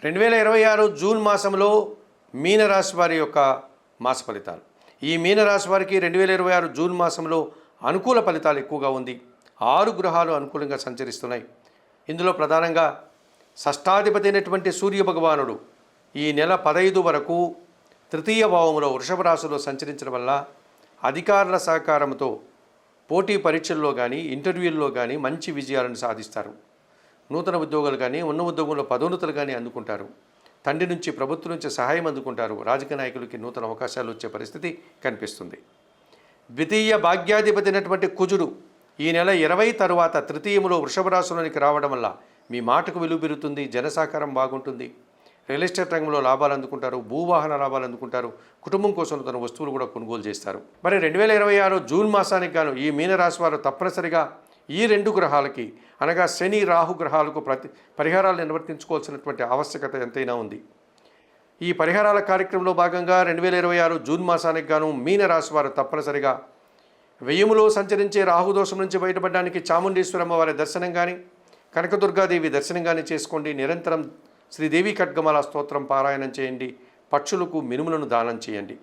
2026 June మాసంలో మీనరాశి వారి యొక్క మాస ఫలితాలు. ఈ మీనరాశి వారికి 2026 జూన్ మాసంలో అనుకూల ఫలితాలు ఎక్కువగా ఉంది. 6 గ్రహాలు అనుకూలంగా సంచరిస్తున్నాయి. ఇందులో ప్రధానంగా షష్టాధిపతి అయినటువంటి సూర్య భగవానుడు ఈ నెల 15 వరకు తృతీయ భావంలో వృషభ రాశిలో సంచరించడం వల్ల అధికారుల సహకారంతో పోటీ పరీక్షల్లో కానీ ఇంటర్వ్యూల్లో కానీ మంచి విజయాలను సాధిస్తారు. నూతన ఉద్యోగాలు కానీ ఉన్న ఉద్యోగంలో పదోన్నతులు కానీ అందుకుంటారు. తండ్రి నుంచి ప్రభుత్వం నుంచి సహాయం అందుకుంటారు. రాజకీయ నాయకులకి నూతన అవకాశాలు వచ్చే పరిస్థితి కనిపిస్తుంది. ద్వితీయ భాగ్యాధిపతి అయినటువంటి కుజుడు ఈ నెల 20 తరువాత తృతీయములో వృషభ రాశిలోనికి రావడం వల్ల మీ మాటకు విలువ పెరుగుతుంది. జనసహకారం బాగుంటుంది. రియల్ ఎస్టేట్ రంగంలో లాభాలు అందుకుంటారు. భూవాహన లాభాలు అందుకుంటారు. కుటుంబం కోసం తన వస్తువులు కూడా కొనుగోలు చేస్తారు. మరి 2026 జూన్ మాసానికి గాను ఈ మీనరాశి వారు తప్పనిసరిగా ఈ 2 గ్రహాలకి అనగా శని రాహు గ్రహాలకు పరిహారాలు నిర్వర్తించుకోవాల్సినటువంటి ఆవశ్యకత ఎంతైనా ఉంది. ఈ పరిహారాల కార్యక్రమంలో భాగంగా 2026 జూన్ మాసానికి గాను మీనరాశి వారు తప్పనిసరిగా వ్యయములో సంచరించే రాహుదోషం నుంచి బయటపడడానికి చాముండేశ్వరమ్మ వారి దర్శనం కానీ కనకదుర్గాదేవి దర్శనం కానీ చేసుకోండి. నిరంతరం శ్రీదేవి ఖడ్గమాల స్తోత్రం పారాయణం చేయండి. పక్షులకు మినుములను దానం చేయండి.